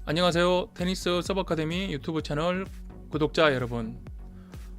안녕하세요. 테니스 서브아카데미 유튜브 채널 구독자 여러분,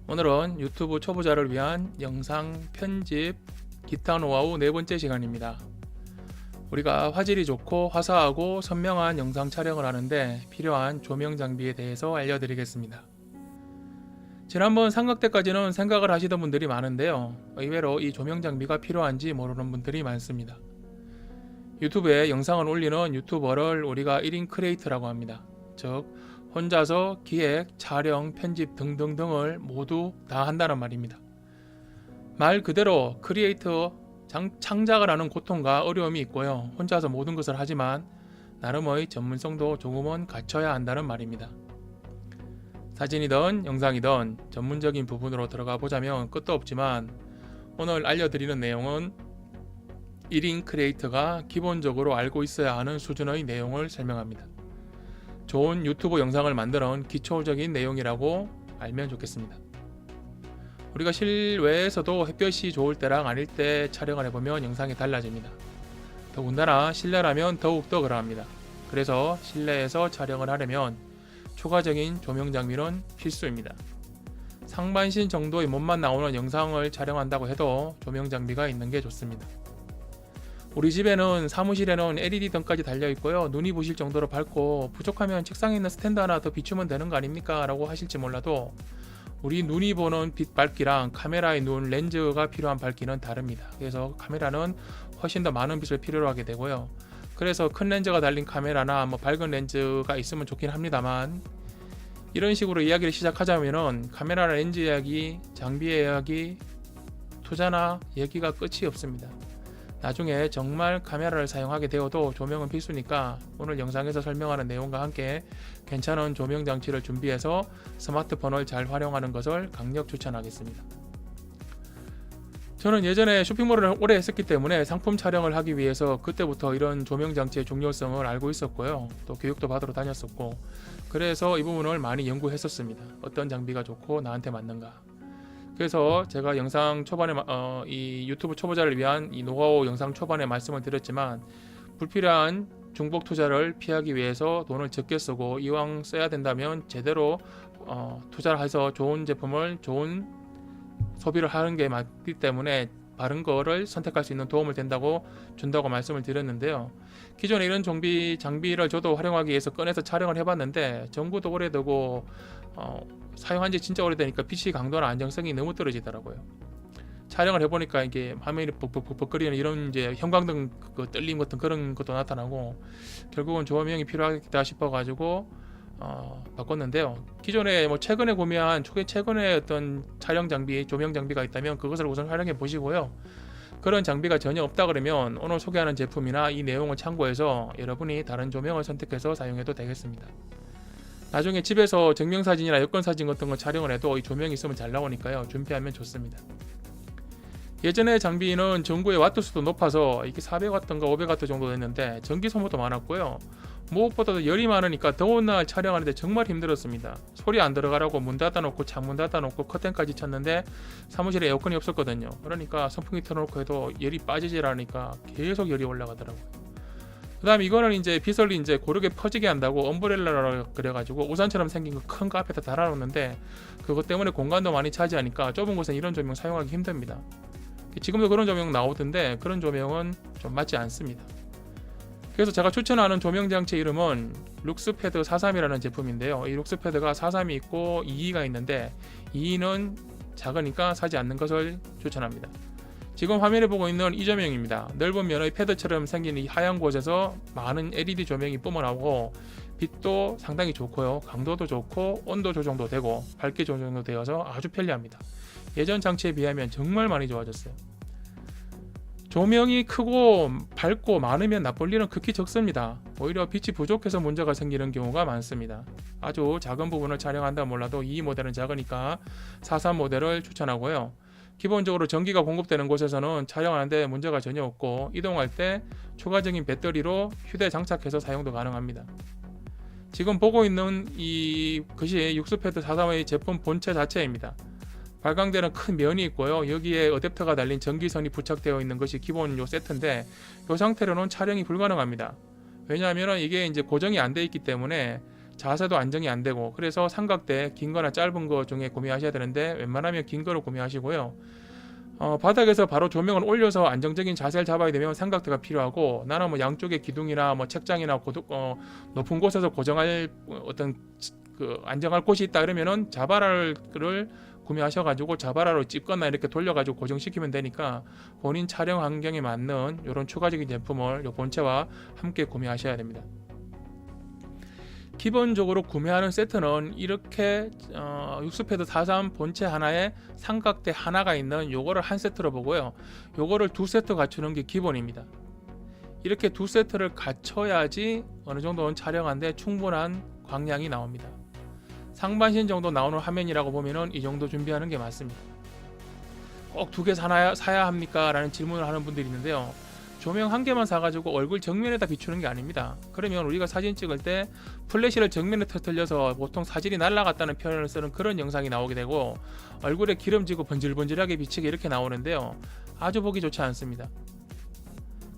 오늘은 유튜브 초보자를 위한 영상 편집 기타 노하우 네 번째 시간입니다. 우리가 화질이 좋고 화사하고 선명한 영상 촬영을 하는데 필요한 조명 장비에 대해서 알려드리겠습니다. 지난번 삼각 때까지는 생각을 하시던 분들이 많은데요, 의외로 이 조명 장비가 필요한지 모르는 분들이 많습니다. 유튜브에 영상을 올리는 유튜버를 우리가 1인 크리에이터라고 합니다. 즉, 혼자서 기획, 촬영, 편집 등등등을 모두 다 한다는 말입니다. 말 그대로 크리에이터, 창작을 하는 고통과 어려움이 있고요. 혼자서 모든 것을 하지만 나름의 전문성도 조금은 갖춰야 한다는 말입니다. 사진이든 영상이든 전문적인 부분으로 들어가 보자면 끝도 없지만, 오늘 알려드리는 내용은 1인 크리에이터가 기본적으로 알고 있어야 하는 수준의 내용을 설명합니다. 좋은 유튜브 영상을 만드는 기초적인 내용이라고 알면 좋겠습니다. 우리가 실외에서도 햇볕이 좋을 때랑 아닐 때 촬영을 해보면 영상이 달라집니다. 더군다나 실내라면 더욱더 그러합니다. 그래서 실내에서 촬영을 하려면 추가적인 조명 장비는 필수입니다. 상반신 정도의 몸만 나오는 영상을 촬영한다고 해도 조명 장비가 있는 게 좋습니다. 우리 집에는 사무실에는 LED 등까지 달려 있고요. 눈이 부실 정도로 밝고 부족하면 책상에 있는 스탠드 하나 더 비추면 되는 거 아닙니까? 라고 하실지 몰라도 우리 눈이 보는 빛 밝기랑 카메라의 눈 렌즈가 필요한 밝기는 다릅니다. 그래서 카메라는 훨씬 더 많은 빛을 필요로 하게 되고요. 그래서 큰 렌즈가 달린 카메라나 밝은 렌즈가 있으면 좋긴 합니다만, 이런 식으로 이야기를 시작하자면은 카메라나 렌즈 이야기, 장비 이야기, 투자나 얘기가 끝이 없습니다. 나중에 정말 카메라를 사용하게 되어도 조명은 필수니까 오늘 영상에서 설명하는 내용과 함께 괜찮은 조명 장치를 준비해서 스마트폰을 잘 활용하는 것을 강력 추천하겠습니다. 저는 예전에 쇼핑몰을 오래 했었기 때문에 상품 촬영을 하기 위해서 그때부터 이런 조명 장치의 중요성을 알고 있었고요. 또 교육도 받으러 다녔었고, 그래서 이 부분을 많이 연구했었습니다. 어떤 장비가 좋고 나한테 맞는가. 그래서 제가 영상 초반에 이 유튜브 초보자를 위한 이 노하우 영상 초반에 말씀을 드렸지만, 불필요한 중복 투자를 피하기 위해서 돈을 적게 쓰고 이왕 써야 된다면 제대로 투자를 해서 좋은 제품을, 좋은 소비를 하는 게 맞기 때문에 바른 거를 선택할 수 있는 도움을 준다고 말씀을 드렸는데요. 기존에 이런 장비를 저도 활용하기 위해서 꺼내서 촬영을 해봤는데 전구도 오래되고 사용한 지 진짜 오래되니까 빛이 강도나 안정성이 너무 떨어지더라고요. 촬영을 해보니까 이게 화면이 벅벅벅거리는 이런 이제 형광등 떨림 같은 그런 것도 나타나고, 결국은 조명이 필요하겠다 싶어가지고 바꿨는데요. 기존에 최근에 구매한 최근에 어떤 촬영 장비, 조명 장비가 있다면 그것을 우선 활용해 보시고요. 그런 장비가 전혀 없다 그러면 오늘 소개하는 제품이나 이 내용을 참고해서 여러분이 다른 조명을 선택해서 사용해도 되겠습니다. 나중에 집에서 증명사진이나 여권사진 같은 거 촬영을 해도 이 조명이 있으면 잘 나오니까요. 준비하면 좋습니다. 예전에 장비는 전구의 와트수도 높아서 이게 400W인가 500W 정도 됐는데 전기 소모도 많았고요. 무엇보다도 열이 많으니까 더운 날 촬영하는데 정말 힘들었습니다. 소리 안 들어가라고 문 닫아놓고 창문 닫아놓고 커튼까지 쳤는데 사무실에 에어컨이 없었거든요. 그러니까 선풍기 틀어놓고 해도 열이 빠지질 않으니까 계속 열이 올라가더라고요. 그 다음 이거는 이제 빛을 이제 고르게 퍼지게 한다고 엄브렐라라 그래가지고 우산처럼 생긴 거 큰 거 앞에다 달아놓는데, 그것 때문에 공간도 많이 차지하니까 좁은 곳에 이런 조명 사용하기 힘듭니다. 지금도 그런 조명 나오던데 그런 조명은 좀 맞지 않습니다. 그래서 제가 추천하는 조명 장치 이름은 룩스패드 43이라는 제품인데요. 이 룩스패드가 43이 있고 22가 있는데 22는 작으니까 사지 않는 것을 추천합니다. 지금 화면에 보고 있는 이 조명입니다. 넓은 면의 패드처럼 생긴 이 하얀 곳에서 많은 LED 조명이 뿜어나오고 빛도 상당히 좋고요. 강도도 좋고 온도 조정도 되고 밝기 조정도 되어서 아주 편리합니다. 예전 장치에 비하면 정말 많이 좋아졌어요. 조명이 크고 밝고 많으면 나쁠 일은 극히 적습니다. 오히려 빛이 부족해서 문제가 생기는 경우가 많습니다. 아주 작은 부분을 촬영한다 몰라도 이 모델은 작으니까 43 모델을 추천하고요. 기본적으로 전기가 공급되는 곳에서는 촬영하는데 문제가 전혀 없고, 이동할 때 추가적인 배터리로 휴대 장착해서 사용도 가능합니다. 지금 보고 있는 것이 룩스패드 43의 제품 본체 자체입니다. 발광되는 큰 면이 있고요. 여기에 어댑터가 달린 전기선이 부착되어 있는 것이 기본 세트인데 이 상태로는 촬영이 불가능합니다. 왜냐하면 이게 이제 고정이 안 돼 있기 때문에 자세도 안정이 안 되고, 그래서 삼각대 긴 거나 짧은 거 중에 구매하셔야 되는데 웬만하면 긴 거로 구매하시고요. 바닥에서 바로 조명을 올려서 안정적인 자세를 잡아야 되면 삼각대가 필요하고, 나는 뭐 양쪽에 기둥이나 뭐 책장이나 높은 곳에서 고정할 어떤 안정할 곳이 있다 그러면은 자바라를 구매하셔가지고 자바라로 찝거나 이렇게 돌려가지고 고정시키면 되니까 본인 촬영 환경에 맞는 이런 추가적인 제품을 요 본체와 함께 구매하셔야 됩니다. 기본적으로 구매하는 세트는 이렇게 육수패드 43 본체 하나에 삼각대 하나가 있는 요거를 한 세트로 보고요. 요거를 두 세트 갖추는 게 기본입니다. 이렇게 두 세트를 갖춰야지 어느 정도는 촬영하는데 충분한 광량이 나옵니다. 상반신 정도 나오는 화면이라고 보면은 이 정도 준비하는 게 맞습니다. 꼭 두 개 사야 합니까? 라는 질문을 하는 분들이 있는데요. 조명 한 개만 사가지고 얼굴 정면에다 비추는 게 아닙니다. 그러면 우리가 사진 찍을 때 플래시를 정면에 터뜨려서 보통 사진이 날아갔다는 표현을 쓰는 그런 영상이 나오게 되고, 얼굴에 기름지고 번질번질하게 비치게 이렇게 나오는데요. 아주 보기 좋지 않습니다.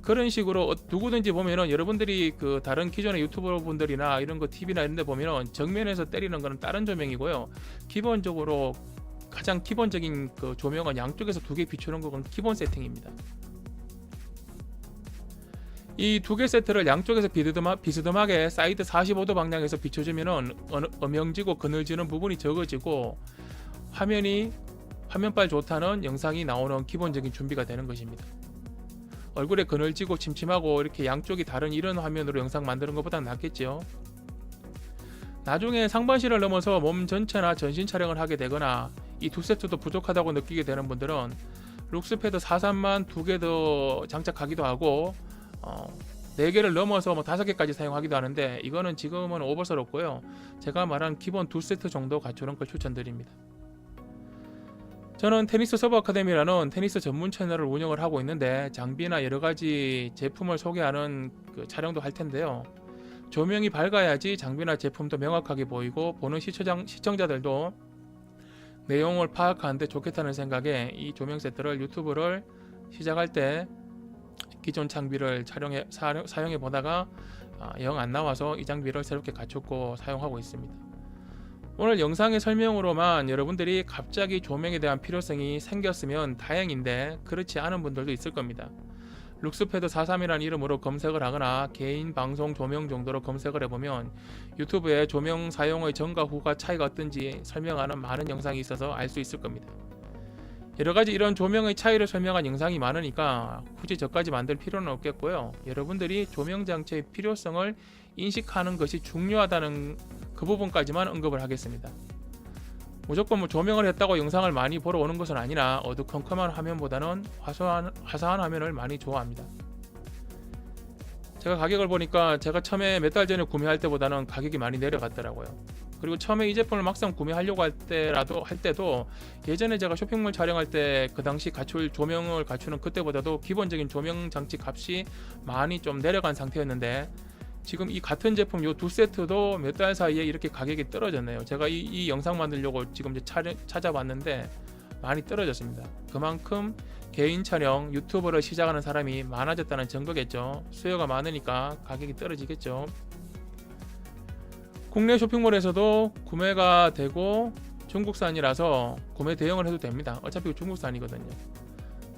그런 식으로 누구든지 보면은 여러분들이 그 다른 기존의 유튜버 분들이나 이런 거 TV나 이런 데 보면은 정면에서 때리는 거는 다른 조명이고요. 기본적으로 가장 기본적인 그 조명은 양쪽에서 두 개 비추는 건 기본 세팅입니다. 이 두 개 세트를 양쪽에서 비스듬하게 사이드 45도 방향에서 비춰주면은 음영지고 그늘지는 부분이 적어지고 화면빨 좋다는 영상이 나오는 기본적인 준비가 되는 것입니다. 얼굴에 그늘지고 침침하고 이렇게 양쪽이 다른 이런 화면으로 영상 만드는 것보다 낫겠죠. 나중에 상반신을 넘어서 몸 전체나 전신 촬영을 하게 되거나 이 두 세트도 부족하다고 느끼게 되는 분들은 룩스패드 43만 두 개 더 장착하기도 하고 4개를 넘어서 뭐 5개까지 사용하기도 하는데, 이거는 지금은 오버스럽고요. 제가 말한 기본 두 세트 정도 갖추는 걸 추천드립니다. 저는 테니스 서브 아카데미라는 테니스 전문 채널을 운영을 하고 있는데 장비나 여러가지 제품을 소개하는 그 촬영도 할 텐데요. 조명이 밝아야지 장비나 제품도 명확하게 보이고 보는 시청자들도 내용을 파악하는데 좋겠다는 생각에 이 조명 세트를 유튜브를 시작할 때 기존 장비를 사용해 보다가 영 안 나와서 이 장비를 새롭게 갖췄고 사용하고 있습니다. 오늘 영상의 설명으로만 여러분들이 갑자기 조명에 대한 필요성이 생겼으면 다행인데 그렇지 않은 분들도 있을 겁니다. 룩스패드 43이라는 이름으로 검색을 하거나 개인 방송 조명 정도로 검색을 해보면 유튜브에 조명 사용의 전과 후가 차이가 어떤지 설명하는 많은 영상이 있어서 알 수 있을 겁니다. 여러가지 이런 조명의 차이를 설명한 영상이 많으니까 굳이 저까지 만들 필요는 없겠고요. 여러분들이 조명 장치의 필요성을 인식하는 것이 중요하다는 그 부분까지만 언급을 하겠습니다. 무조건 뭐 조명을 했다고 영상을 많이 보러 오는 것은 아니라 어두컴컴한 화면보다는 화사한 화면을 많이 좋아합니다. 제가 가격을 보니까 제가 처음에 몇 달 전에 구매할 때보다는 가격이 많이 내려갔더라고요. 그리고 처음에 이 제품을 막상 구매하려고 할 때도 예전에 제가 쇼핑몰 촬영할 때 그 당시 조명을 갖추는 그때보다도 기본적인 조명 장치 값이 많이 좀 내려간 상태였는데, 지금 이 같은 제품 요 두 세트도 몇 달 사이에 이렇게 가격이 떨어졌네요. 제가 이 영상 만들려고 지금 이제 찾아봤는데 많이 떨어졌습니다. 그만큼 개인 촬영 유튜버를 시작하는 사람이 많아졌다는 증거겠죠. 수요가 많으니까 가격이 떨어지겠죠. 국내 쇼핑몰에서도 구매가 되고 중국산이라서 구매 대행을 해도 됩니다. 어차피 중국산이거든요.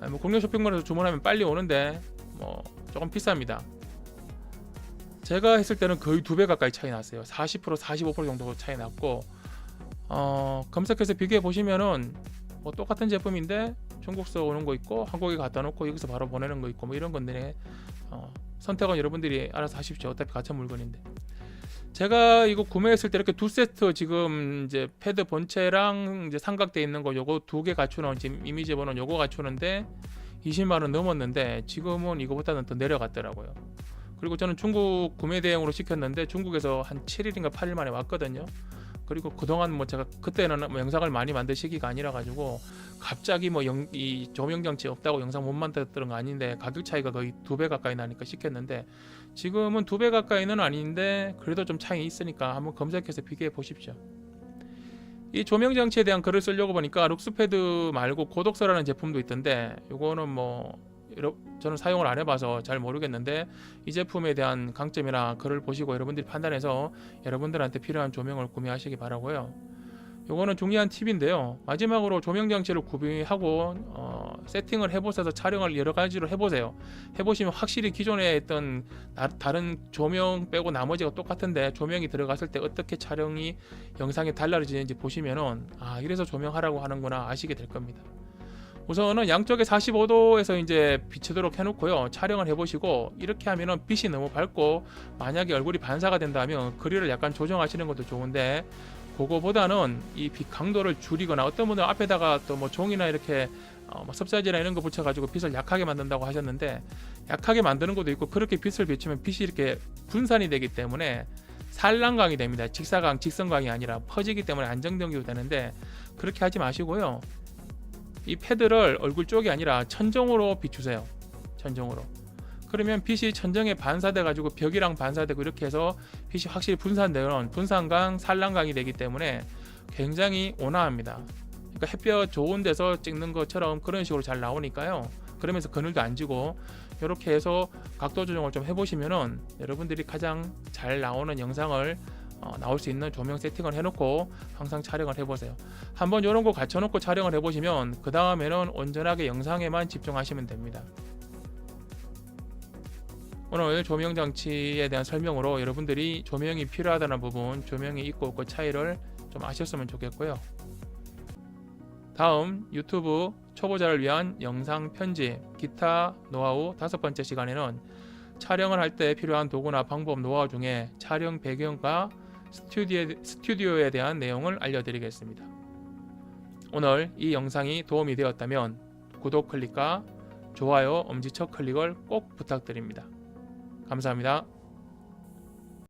뭐 국내 쇼핑몰에서 주문하면 빨리 오는데 뭐 조금 비쌉니다. 제가 했을 때는 거의 2배 가까이 차이 났어요. 40% 45% 정도 차이 났고, 검색해서 비교해 보시면은 뭐 똑같은 제품인데 중국서 오는 거 있고 한국에 갖다 놓고 여기서 바로 보내는 거 있고 뭐 이런 건데 선택은 여러분들이 알아서 하십시오. 어차피 같은 물건인데. 제가 이거 구매했을 때 이렇게 두 세트 지금 이제 패드 본체랑 이제 삼각대 있는 거 요거 두 개 갖추는 지금 이미지 보는 요거 갖추는데 20만 원 넘었는데 지금은 이거보다는 더 내려갔더라고요. 그리고 저는 중국 구매 대행으로 시켰는데 중국에서 한 7일인가 8일 만에 왔거든요. 그리고 그동안 뭐 제가 그때는 뭐 영상을 많이 만들 시기가 아니라 가지고 갑자기 뭐 이 조명 장치 없다고 영상 못 만들었던 거 아닌데 가격 차이가 거의 2배 가까이 나니까 시켰는데 지금은 2배 가까이는 아닌데 그래도 좀 차이 있으니까 한번 검색해서 비교해 보십시오. 이 조명 장치에 대한 글을 쓰려고 보니까 룩스패드 말고 고독서라는 제품도 있던데 요거는 뭐 저는 사용을 안 해봐서 잘 모르겠는데 이 제품에 대한 강점이나 글을 보시고 여러분들이 판단해서 여러분들한테 필요한 조명을 구매하시기 바라고요. 요거는 중요한 팁인데요. 마지막으로 조명 장치를 구비하고 세팅을 해보셔서 촬영을 여러 가지로 해보세요. 해보시면 확실히 기존에 했던 다른 조명 빼고 나머지가 똑같은데 조명이 들어갔을 때 어떻게 촬영이 영상이 달라지는지 보시면은 이래서 조명하라고 하는구나 아시게 될 겁니다. 우선은 양쪽에 45도에서 이제 비추도록 해놓고요. 촬영을 해보시고 이렇게 하면은 빛이 너무 밝고 만약에 얼굴이 반사가 된다면 그릴을 약간 조정하시는 것도 좋은데 그거보다는 이 빛 강도를 줄이거나 어떤 분은 앞에다가 또 뭐 종이나 이렇게 섭사지나 이런 거 붙여가지고 빛을 약하게 만든다고 하셨는데 약하게 만드는 것도 있고 그렇게 빛을 비추면 빛이 이렇게 분산이 되기 때문에 산란광이 됩니다. 직사광, 직선광이 아니라 퍼지기 때문에 안정적이 되는데 그렇게 하지 마시고요. 이 패드를 얼굴 쪽이 아니라 천정으로 비추세요. 천정으로. 그러면 빛이 천정에 반사돼 가지고 벽이랑 반사되고 이렇게 해서 빛이 확실히 분산되는 분산광, 산란광이 되기 때문에 굉장히 온화합니다. 그러니까 햇볕 좋은 데서 찍는 것처럼 그런 식으로 잘 나오니까요. 그러면서 그늘도 안 지고 이렇게 해서 각도 조정을 좀 해보시면은 여러분들이 가장 잘 나오는 영상을 나올 수 있는 조명 세팅을 해놓고 항상 촬영을 해보세요. 한번 이런 거 갖춰놓고 촬영을 해보시면 그 다음에는 온전하게 영상에만 집중하시면 됩니다. 오늘 조명 장치에 대한 설명으로 여러분들이 조명이 필요하다는 부분, 조명이 있고 없고 차이를 좀 아셨으면 좋겠고요. 다음 유튜브 초보자를 위한 영상 편집, 기타 노하우 5번째 시간에는 촬영을 할 때 필요한 도구나 방법 노하우 중에 촬영 배경과 스튜디오에 대한 내용을 알려드리겠습니다. 오늘 이 영상이 도움이 되었다면 구독 클릭과 좋아요, 엄지척 클릭을 꼭 부탁드립니다. 감사합니다.